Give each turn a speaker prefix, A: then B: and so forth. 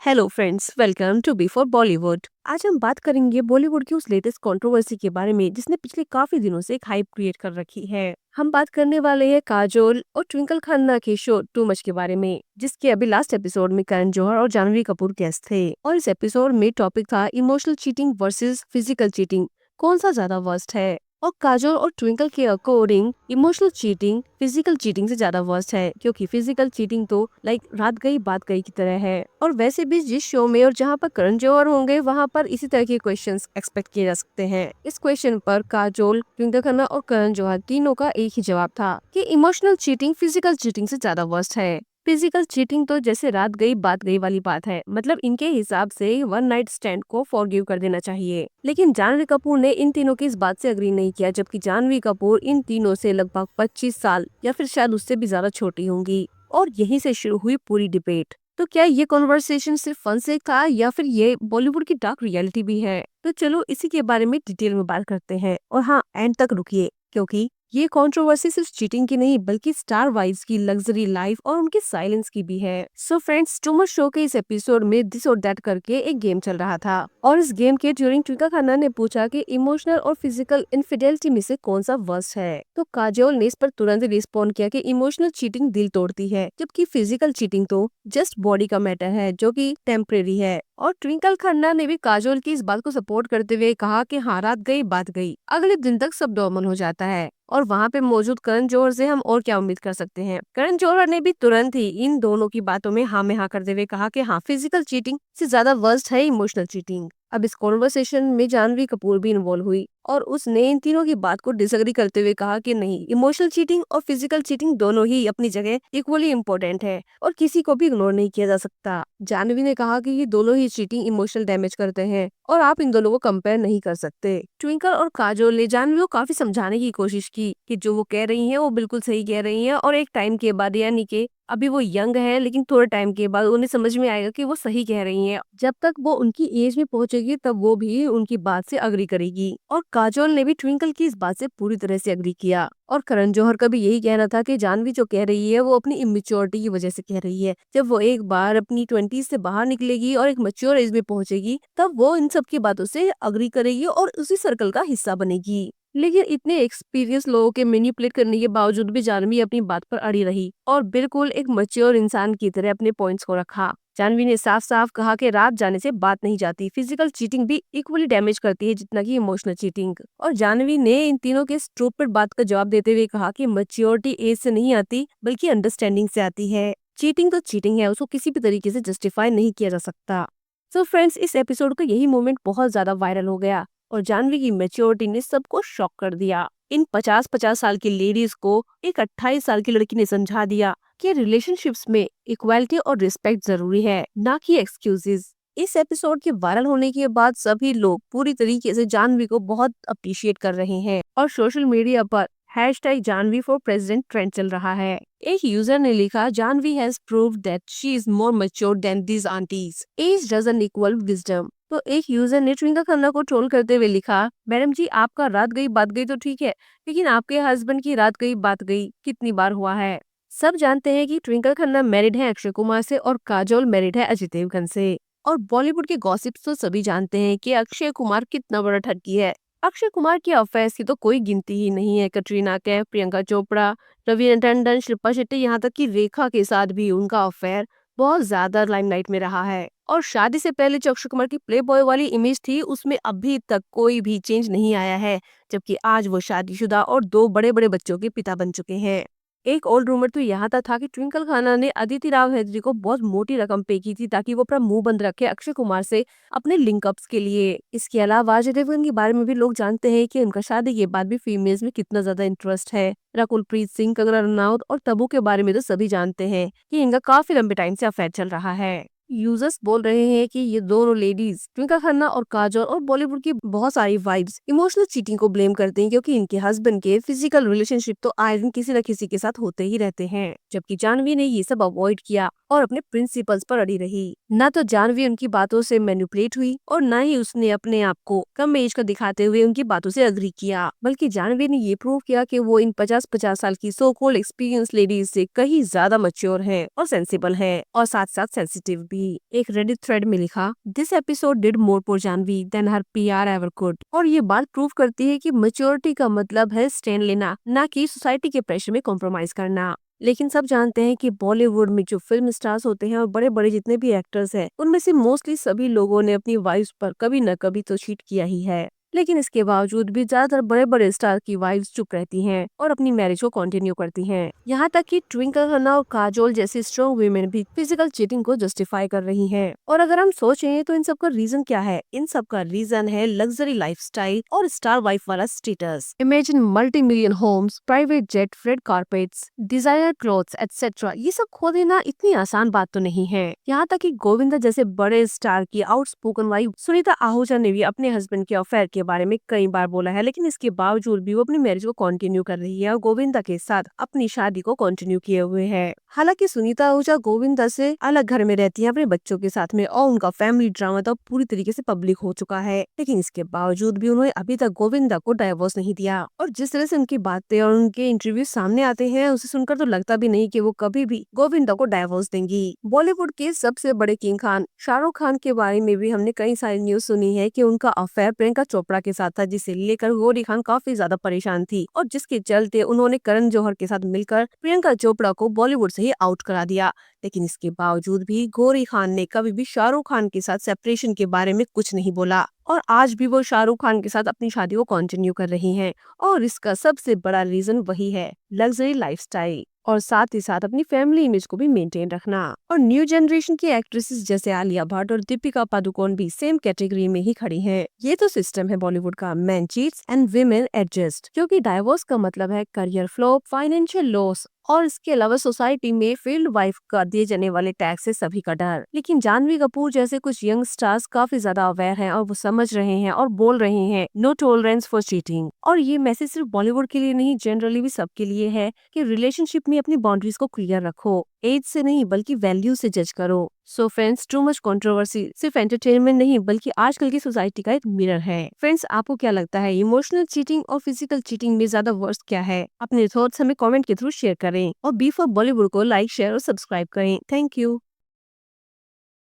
A: Hello friends, welcome to B for Bollywood. आज हम बात करेंगे बॉलीवुड की उस लेटेस्ट कंट्रोवर्सी के बारे में जिसने पिछले काफी दिनों से एक हाइप क्रिएट कर रखी है। हम बात करने वाले हैं काजोल और ट्विंकल खन्ना के शो टू मच के बारे में, जिसके अभी लास्ट एपिसोड में करण जौहर और जानवी कपूर गेस्ट थे। और इस एपिसोड में टॉपिक था emotional cheating versus physical cheating, कौन सा ज्यादा वर्स्ट है। और काजोल और ट्विंकल के according emotional cheating physical cheating से ज्यादा वर्स्ट है, क्योंकि फिजिकल चीटिंग तो लाइक रात गई बात गई की तरह है। और वैसे भी जिस शो में और जहाँ पर करण जौहर होंगे वहाँ पर इसी तरह के क्वेश्चंस एक्सपेक्ट किए जा सकते हैं। इस क्वेश्चन पर काजोल, ट्विंकल खन्ना और करण जौहर तीनों का एक ही जवाब था कि इमोशनल चीटिंग फिजिकल चीटिंग से ज्यादा वर्स्ट है। फिजिकल चीटिंग तो जैसे रात गई बात गई वाली बात है, मतलब इनके हिसाब से वन नाइट स्टैंड को फॉरगिव कर देना चाहिए। लेकिन जानवी कपूर ने इन तीनों की इस बात से अग्री नहीं किया, जबकि जानवी कपूर इन तीनों से लगभग 25 साल या फिर शायद उससे भी ज्यादा छोटी होंगी। और यहीं से शुरू हुई पूरी डिबेट। तो क्या ये कॉन्वर्सेशन सिर्फ फन से था या फिर ये बॉलीवुड की डार्क रियलिटी भी है? तो चलो इसी के बारे में डिटेल में बात करते हैं। और हाँ, एंड तक रुकिए, क्योंकि ये कंट्रोवर्सी सिर्फ चीटिंग की नहीं बल्कि स्टार वाइफ्स की लग्जरी लाइफ और उनके साइलेंस की भी है। So friends, too much show के इस एपिसोड में दिस और दैट करके एक गेम चल रहा था। और इस गेम के ड्यूरिंग ट्विंकल खन्ना ने पूछा कि इमोशनल और फिजिकल इनफिडेलिटी में से कौन सा वर्स्ट है। तो काजोल ने इस पर तुरंत रिस्पॉन्ड किया कि इमोशनल चीटिंग दिल तोड़ती है, जबकि फिजिकल चीटिंग तो जस्ट बॉडी का मैटर है जो कि टेम्परेरी है। और ट्विंकल खन्ना ने भी काजोल की इस बात को सपोर्ट करते हुए कहा कि हाँ, रात गई बात गई, अगले दिन तक सब नॉर्मल हो जाता है। और वहाँ पे मौजूद करण जौहर से हम और क्या उम्मीद कर सकते हैं। करण जौहर ने भी तुरंत ही इन दोनों की बातों में हाँ में हाँ करते हुए कहा कि हाँ, फिजिकल चीटिंग से ज्यादा वर्स्ट है इमोशनल चीटिंग। अब इस कॉन्वर्सेशन में जानवी कपूर भी इन्वॉल्व हुई और उसने इन तीनों की बात को डिसएग्री करते हुए कहा कि नहीं, इमोशनल चीटिंग और फिजिकल चीटिंग दोनों ही अपनी जगह इक्वली इम्पोर्टेंट है और किसी को भी इग्नोर नहीं किया जा सकता। जानवी ने कहा कि ये दोनों ही चीटिंग इमोशनल डैमेज करते हैं और आप इन दोनों को कंपेयर नहीं कर सकते। ट्विंकल और काजोल ने जानवी को काफी समझाने की कोशिश की कि जो वो कह रही हैं वो बिल्कुल सही कह रही हैं, और एक टाइम के बाद, यानी कि अभी वो यंग है लेकिन थोड़े टाइम के बाद उन्हें समझ में आएगा कि वो सही कह रही हैं। जब तक वो उनकी एज में पहुंचेगी तब वो भी उनकी बात से अग्री करेगी। और काजोल ने भी ट्विंकल की इस बात से पूरी तरह से अग्री किया। और करण जौहर का भी यही कहना था कि जानवी जो कह रही है वो अपनी इमेच्योरिटी की वजह से कह रही है। जब वो एक बार अपनी 20s से बाहर निकलेगी और एक मैच्योर एज में पहुंचेगी तब वो इन सब की बातों से अग्री करेगी और उसी सर्कल का हिस्सा बनेगी। लेकिन इतने एक्सपीरियंस लोगों के मैनिपुलेट करने के बावजूद भी जानवी अपनी बात पर अड़ी रही और बिल्कुल एक मैच्योर इंसान की तरह अपने पॉइंट्स को रखा। जानवी ने साफ साफ कहा कि रात जाने से बात नहीं जाती, फिजिकल चीटिंग भी इक्वली डैमेज करती है जितना कि इमोशनल चीटिंग। और जानवी ने इन तीनों के स्टूपिड बात का जवाब देते हुए कहा कि मैच्योरिटी एज से नहीं आती बल्कि अंडरस्टैंडिंग से आती है। चीटिंग तो चीटिंग है, उसको किसी भी तरीके से जस्टिफाई नहीं किया जा सकता। सो फ्रेंड्स, इस एपिसोड का यही मोमेंट बहुत ज्यादा वायरल हो गया और जानवी की मैच्योरिटी ने सबको शॉक कर दिया। इन 50-50 साल की लेडीज को एक 28 साल की लड़की ने समझा दिया कि रिलेशनशिप्स में इक्वालिटी और रिस्पेक्ट जरूरी है, ना कि एक्सक्यूजेस। इस एपिसोड के वायरल होने के बाद सभी लोग पूरी तरीके से जानवी को बहुत अप्रिशिएट कर रहे हैं और सोशल मीडिया पर #जानवी फॉर प्रेसिडेंट ट्रेंड चल रहा है। एक यूजर ने लिखा, Janhvi has proved that she is more mature than these aunties, age doesn't equal wisdom. तो एक यूजर ने ट्विंकल खन्ना को ट्रोल करते हुए लिखा, मैडम जी, आपका रात गई बात गई तो ठीक है, लेकिन आपके हस्बैंड की रात गई बात गई कितनी बार हुआ है? सब जानते हैं कि ट्विंकल खन्ना मैरिड है अक्षय कुमार से और काजोल मैरिड है अजय देवगन से। और बॉलीवुड के गॉसिप्स तो सभी जानते हैं कि अक्षय कुमार कितना बड़ा ठगी है। अक्षय कुमार के अफेयर्स की तो कोई गिनती ही नहीं है। कटरीना कैफ, प्रियंका चोपड़ा, रवीना टंडन, शिल्पा शेट्टी, यहाँ तक कि रेखा के साथ भी उनका अफेयर बहुत ज्यादा लाइमलाइट में रहा है। और शादी से पहले जो अक्षय कुमार की प्ले बॉय वाली इमेज थी उसमें अभी तक कोई भी चेंज नहीं आया है, जबकि आज वो शादीशुदा और 2 बड़े बड़े बच्चों के पिता बन चुके हैं। एक और रूमर तो यहाँ तक था कि ट्विंकल खन्ना ने अदिति राव हैदरी को बहुत मोटी रकम पे की थी ताकि वो अपना मुंह बंद रखे अक्षय कुमार से अपने लिंकअप्स के लिए। इसके अलावा अजय देवगन के बारे में भी लोग जानते हैं कि उनका शादी के बाद भी फीमेल्स में कितना ज्यादा इंटरेस्ट है। रकुल प्रीत सिंह, कंगना रनौत और तब्बू के बारे में तो सभी जानते हैं कि इनका काफी लंबे टाइम से अफेयर चल रहा है। यूजर्स बोल रहे हैं कि ये दोनों लेडीज, ट्विंकल खन्ना और काजोल, और बॉलीवुड की बहुत सारी वाइब्स इमोशनल चीटिंग को ब्लेम करते हैं, क्योंकि इनके हस्बैंड के फिजिकल रिलेशनशिप तो आए दिन किसी न किसी के साथ होते ही रहते हैं। जबकि जानवी ने ये सब अवॉइड किया और अपने प्रिंसिपल्स पर अड़ी रही। ना तो जानवी उनकी बातों से मैनिपुलेट हुई और ना ही उसने अपने आप को कम एज का दिखाते हुए उनकी बातों से अग्री किया, बल्कि जानवी ने ये प्रूव किया कि वो इन 50-50 साल की सो कॉल्ड एक्सपीरियंस लेडीज से कहीं ज्यादा मैच्योर है और सेंसिबल है और साथ साथ सेंसिटिव भी। थी। एक रेडिट थ्रेड में लिखा, this episode did more for Janhvi than her PR ever could. और ये बात प्रूव करती है कि मैच्योरिटी का मतलब है स्टैंड लेना, ना कि सोसाइटी के प्रेशर में कॉम्प्रोमाइज करना। लेकिन सब जानते हैं कि बॉलीवुड में जो फिल्म स्टार्स होते हैं और बड़े बड़े जितने भी एक्टर्स हैं, उनमें से मोस्टली सभी लोगों ने अपनी वाइफ्स पर कभी न कभी तो चीट किया ही है। लेकिन इसके बावजूद भी ज्यादातर बड़े बड़े स्टार की वाइफ्स चुप रहती हैं और अपनी मैरिज को कंटिन्यू करती हैं। यहाँ तक कि ट्विंकल खन्ना और काजोल जैसी स्ट्रॉन्ग वीमेन भी फिजिकल चीटिंग को जस्टिफाई कर रही हैं। और अगर हम सोचें तो इन सब का रीजन क्या है? इन सब का रीजन है लग्जरी लाइफस्टाइल और स्टार वाइफ वाला status. Imagine multi million homes, private jet, red carpets, designer clothes etcetera. ये सब खो देना इतनी आसान बात तो नहीं है। यहाँ तक कि गोविंदा जैसे बड़े स्टार की आउटस्पोकन वाइफ सुनीता आहूजा ने भी अपने हस्बैंड के अफेयर के बारे में कई बार बोला है, लेकिन इसके बावजूद भी वो अपनी मैरिज को कंटिन्यू कर रही है और गोविंदा के साथ अपनी शादी को कंटिन्यू किए हुए है। हालांकि सुनीता आहूजा गोविंदा से अलग घर में रहती है अपने बच्चों के साथ में और उनका फैमिली ड्रामा तो पूरी तरीके से पब्लिक हो चुका है, लेकिन इसके बावजूद भी उन्होंने अभी तक गोविंदा को डाइवोर्स नहीं दिया। और जिस तरह से उनकी बातें और उनके इंटरव्यू सामने आते हैं, उसे सुनकर तो लगता भी नहीं कि वो कभी भी गोविंदा को डाइवोर्स देंगी। बॉलीवुड के सबसे बड़े किंग खान शाहरुख खान के बारे में भी हमने कई सारी न्यूज सुनी है कि उनका अफेयर प्रियंका चोपड़ा के साथ था, जिसे लेकर गौरी खान काफी ज्यादा परेशान थी और जिसके चलते उन्होंने करण जौहर के साथ मिलकर प्रियंका चोपड़ा को बॉलीवुड से ही आउट करा दिया। लेकिन इसके बावजूद भी गौरी खान ने कभी भी शाहरुख खान के साथ सेपरेशन के बारे में कुछ नहीं बोला और आज भी वो शाहरुख खान के साथ अपनी शादी को कंटिन्यू कर रही हैं। और इसका सबसे बड़ा रीजन वही है, लग्जरी लाइफस्टाइल और साथ ही साथ अपनी फैमिली इमेज को भी मेंटेन रखना। और न्यू जनरेशन की एक्ट्रेसेस जैसे आलिया भट्ट और दीपिका पादुकोण भी सेम कैटेगरी में ही खड़ी हैं। ये तो सिस्टम है बॉलीवुड का, man cheats and women adjust, क्योंकि डाइवोर्स का मतलब है करियर फ्लॉप, फाइनेंशियल लॉस और इसके अलावा सोसाइटी में फील्ड वाइफ का दिए जाने वाले टैक्स से सभी का डर। लेकिन जानवी कपूर जैसे कुछ यंग स्टार्स काफी ज्यादा अवेयर हैं और वो समझ रहे हैं और बोल रहे हैं नो टॉलरेंस फॉर चीटिंग। और ये मैसेज सिर्फ बॉलीवुड के लिए नहीं, जनरली भी सबके लिए है कि रिलेशनशिप में अपनी बाउंड्रीज को क्लियर रखो, एज से नहीं बल्कि वैल्यू से जज करो। So friends, too much controversy सिर्फ एंटरटेनमेंट नहीं बल्कि आजकल की सोसाइटी का एक मिरर है। फ्रेंड्स, आपको क्या लगता है, इमोशनल चीटिंग और फिजिकल चीटिंग में ज्यादा वर्स्ट क्या है? अपने थॉट्स हमें कमेंट के थ्रू शेयर करें और बी फॉर बॉलीवुड को लाइक, शेयर और सब्सक्राइब करें। Thank you.